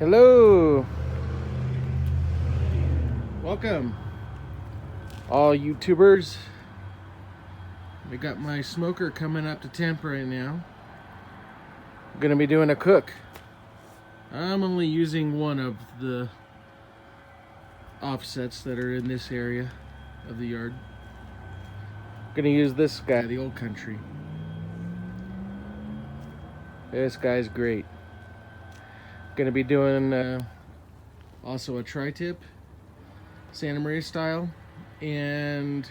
Hello, welcome all YouTubers. I got my smoker coming up to temp right now. I'm gonna be doing a cook. I'm only using one of the offsets that are in this area of the yard. I'm gonna use this guy, the Old Country. This guy's great. Gonna be doing also a tri-tip, Santa Maria style, and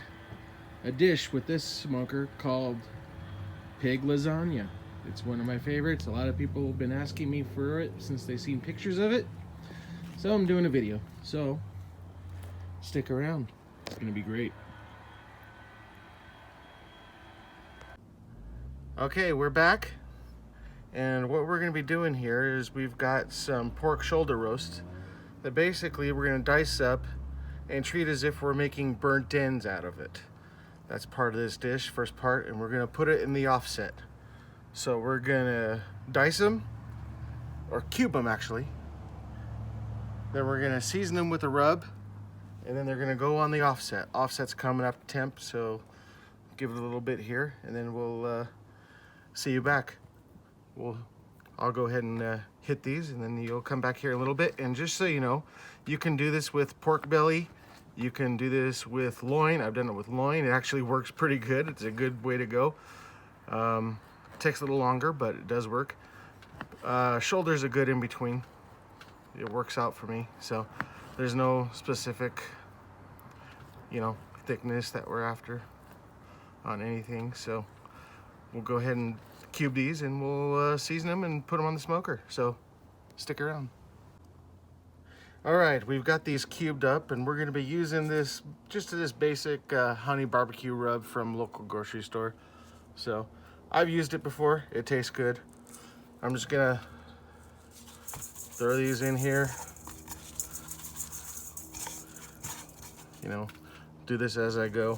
a dish with this smoker called pig lasagna. It's one of my favorites. A lot of people have been asking me for it since they've seen pictures of it. So I'm doing a video. So stick around. It's gonna be great. Okay, we're back. And what we're going to be doing here is we've got some pork shoulder roast that basically we're going to dice up and treat as if we're making burnt ends out of it. That's part of this dish, first part, and we're going to put it in the offset. So we're going to dice them, or cube them actually. Then we're going to season them with a rub, and then they're going to go on the offset. Offset's coming up temp, so give it a little bit here, and then we'll see you back. I'll go ahead and hit these, and then you'll come back here in a little bit. And just so you know, you can do this with pork belly, you can do this with loin. I've done it with loin. It actually works pretty good. It's a good way to go. Takes a little longer, but it does work. Shoulder's a good in between. It works out for me. So there's no specific, thickness that we're after on anything. So we'll go ahead and cube these, and we'll season them and put them on the smoker. So stick around. All right, we've got these cubed up, and we're going to be using this basic honey barbecue rub from local grocery store. So I've used it before. It tastes good. I'm just gonna throw these in here. Do this as I go.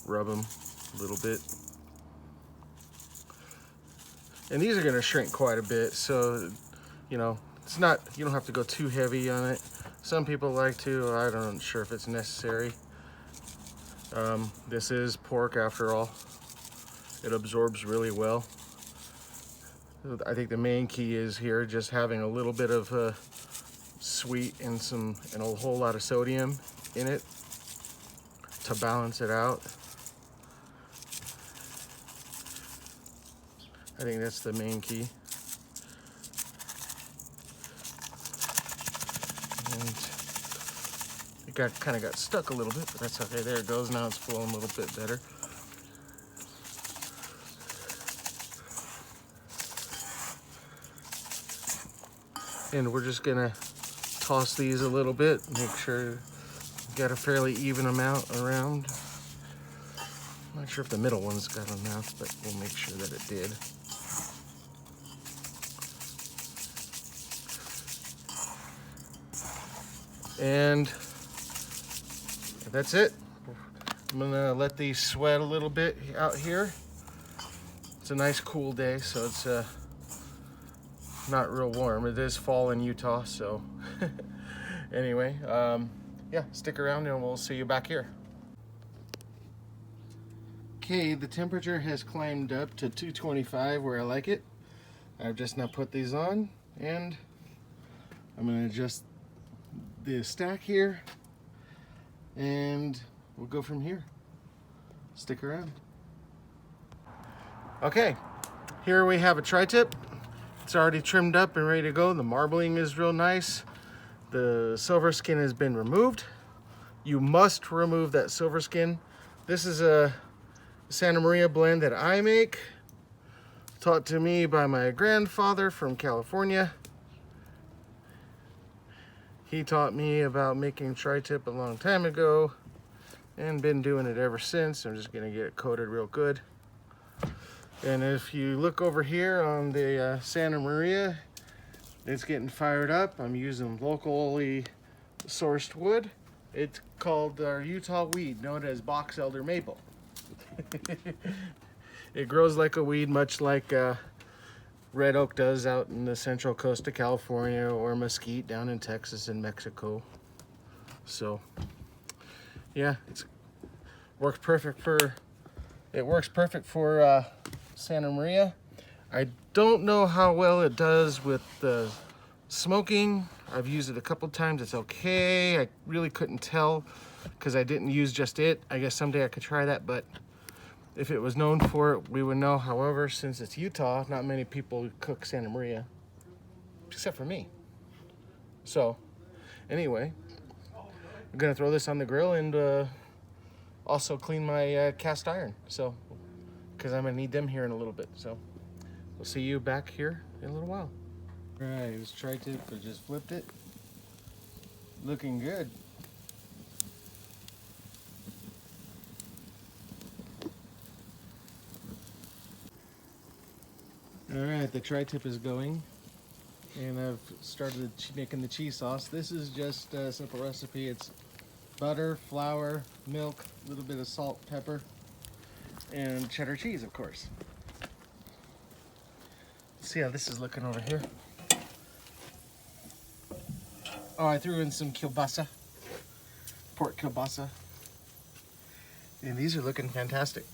Rub them a little bit. And these are going to shrink quite a bit, so it's not, you don't have to go too heavy on it. Some people like to. I'm not sure if it's necessary. This is pork after all. It absorbs really well. I think the main key is here just having a little bit of sweet and a whole lot of sodium in it to balance it out. I think that's the main key. And it kind of got stuck a little bit, but that's okay. There it goes. Now it's flowing a little bit better. And we're just gonna toss these a little bit, make sure you got a fairly even amount around. I'm not sure if the middle one's got enough, but we'll make sure that it did. And that's it. I'm gonna let these sweat a little bit out here. It's a nice cool day, so it's not real warm. It is fall in Utah, so anyway, yeah, stick around and we'll see you back here. Okay, the temperature has climbed up to 225 where I like it. I've just now put these on, and I'm gonna adjust the stack here, and we'll go from here. Stick around. Okay, here we have a tri-tip. It's already trimmed up and ready to go. The marbling is real nice. The silver skin has been removed. You must remove that silver skin. This is a Santa Maria blend that I make, taught to me by my grandfather from California. He taught me about making tri-tip a long time ago and been doing it ever since. I'm just gonna get it coated real good. And if you look over here on the Santa Maria, it's getting fired up. I'm using locally sourced wood. It's called our Utah weed, known as box elder maple. It grows like a weed, much like red oak does out in the central coast of California, or mesquite down in Texas and Mexico. So yeah, it works perfect for Santa Maria. I don't know how well it does with the smoking. I've used it a couple times. It's okay. I really couldn't tell because I didn't use just it. I guess someday I could try that, but if it was known for it, we would know. However, since it's Utah, not many people cook Santa Maria, except for me. So anyway, I'm gonna throw this on the grill and also clean my cast iron. So, because I'm gonna need them here in a little bit. So we'll see you back here in a little while. All right, this tri-tip, I just flipped it. Looking good. All right, the tri-tip is going, and I've started making the cheese sauce. This is just a simple recipe. It's butter, flour, milk, a little bit of salt, pepper, and cheddar cheese, of course. Let's see how this is looking over here. Oh, I threw in some kielbasa, pork kielbasa, and these are looking fantastic.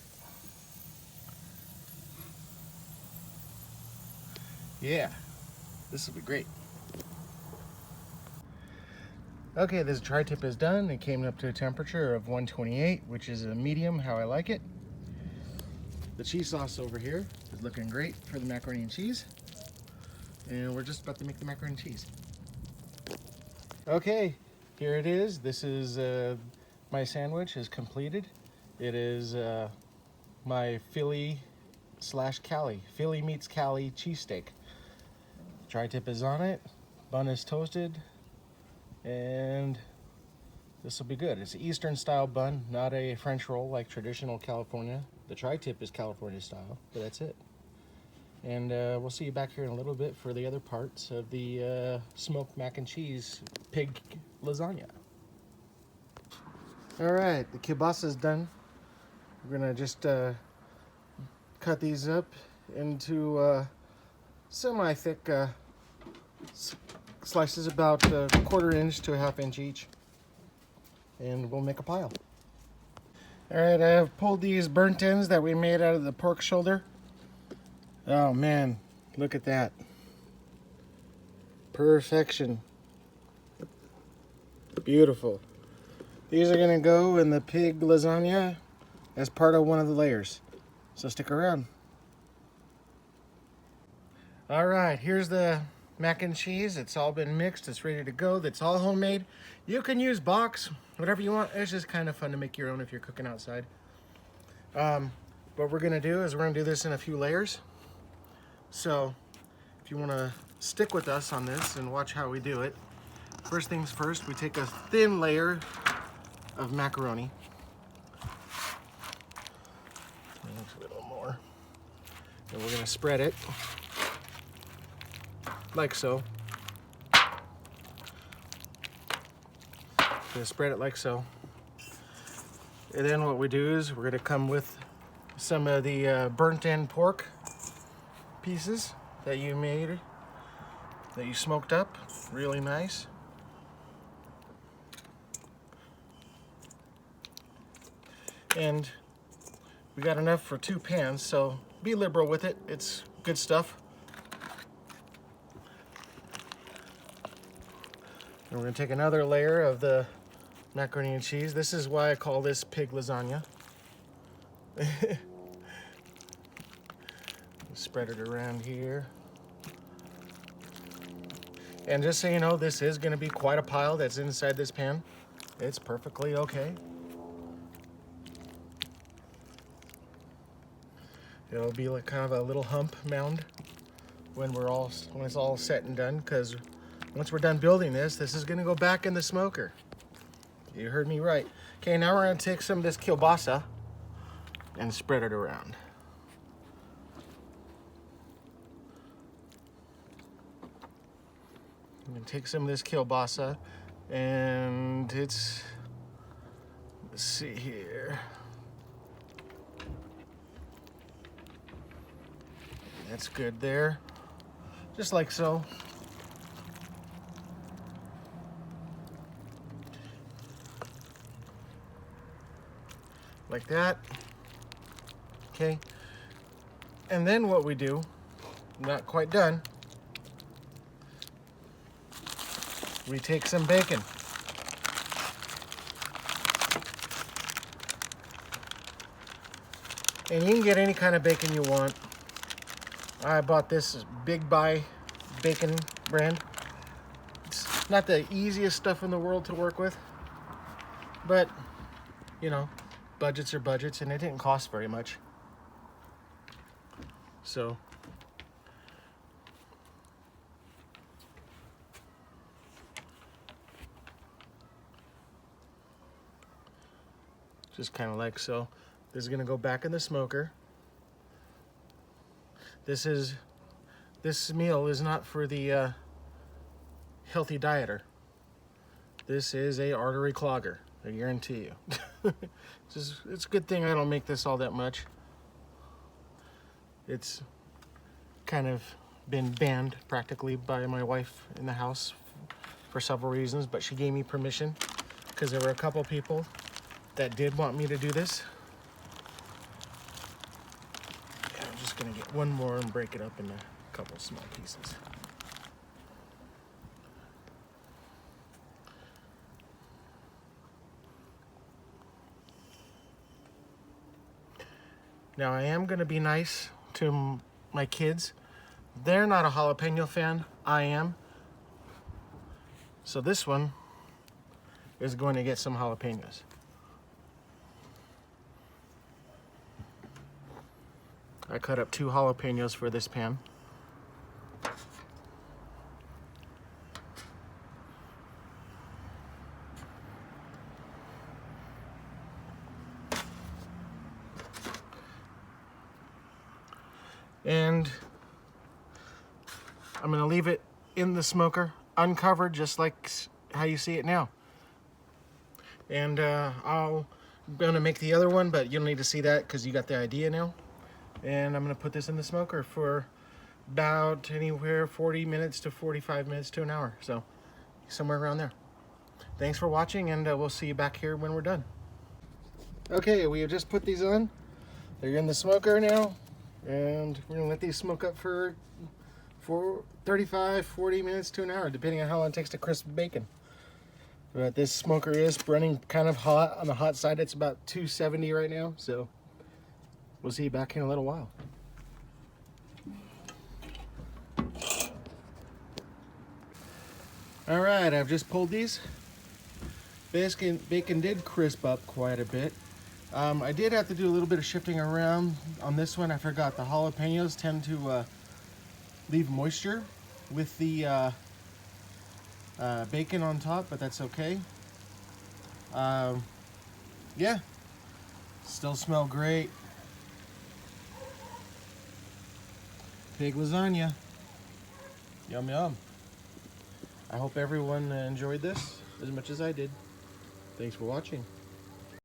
Yeah, this will be great. Okay, this tri-tip is done. It came up to a temperature of 128, which is a medium, how I like it. The cheese sauce over here is looking great for the macaroni and cheese. And we're just about to make the macaroni and cheese. Okay, here it is. This is my sandwich is completed. It is my Philly/Cali, Philly meets Cali cheesesteak. Tri-tip is on it, bun is toasted, and this will be good. It's an Eastern style bun, not a French roll like traditional California. The tri-tip is California style, but that's it. And we'll see you back here in a little bit for the other parts of the smoked mac and cheese pig lasagna. All right, the kielbasa is done. We're gonna just cut these up into semi-thick slices, about a 1/4 inch to a 1/2 inch each, and we'll make a pile. All right, I have pulled these burnt ends that we made out of the pork shoulder. Oh man, look at that. Perfection. Beautiful. These are gonna go in the pig lasagna as part of one of the layers, so stick around. All right, here's the mac and cheese. It's all been mixed, it's ready to go. That's all homemade. You can use box, whatever you want. It's just kind of fun to make your own if you're cooking outside. What we're gonna do is we're gonna do this in a few layers. So if you wanna stick with us on this and watch how we do it, first things first, we take a thin layer of macaroni. A little more. And we're gonna spread it like so. Gonna spread it like so. And then what we do is we're gonna come with some of the burnt end pork pieces that you made, that you smoked up really nice. And we got enough for 2 pans, so be liberal with it. It's good stuff. And we're gonna take another layer of the macaroni and cheese. This is why I call this pig lasagna. Spread it around here. And just so you know, this is gonna be quite a pile that's inside this pan. It's perfectly okay. It'll be like kind of a little hump mound when it's all set and done, because once we're done building this is gonna go back in the smoker. You heard me right. Okay, now we're gonna take some of this kielbasa and spread it around. I'm gonna take some of this kielbasa, and let's see here. That's good there. just like so. Like that. Okay. And then what we do, not quite done, we take some bacon. And you can get any kind of bacon you want. I bought this Big Buy bacon brand. It's not the easiest stuff in the world to work with, but you know, budgets are budgets, and it didn't cost very much. So just kind of like so. This is gonna go back in the smoker. This meal is not for the healthy dieter. This is a artery clogger, I guarantee you. It's a good thing I don't make this all that much. It's kind of been banned practically by my wife in the house for several reasons, but she gave me permission because there were a couple people that did want me to do this. Yeah, I'm just gonna get one more and break it up into a couple small pieces. Now I am gonna be nice to my kids. They're not a jalapeno fan, I am. So this one is going to get some jalapenos. I cut up 2 jalapenos for this pan. And I'm gonna leave it in the smoker, uncovered, just like how you see it now. And I'm gonna make the other one, but you don't need to see that because you got the idea now. And I'm gonna put this in the smoker for about anywhere 40 minutes to 45 minutes to an hour. So somewhere around there. Thanks for watching, and we'll see you back here when we're done. Okay, we have just put these on. They're in the smoker now. And we're gonna let these smoke up for 35, 40 minutes to an hour, depending on how long it takes to crisp bacon. But this smoker is running kind of hot. On the hot side, it's about 270 right now, so we'll see you back in a little while. All right, I've just pulled these. Bacon did crisp up quite a bit. I did have to do a little bit of shifting around on this one. I forgot the jalapenos tend to leave moisture with the bacon on top, but that's okay. Yeah, still smell great. Pig lasagna. Yum yum. I hope everyone enjoyed this as much as I did. Thanks for watching.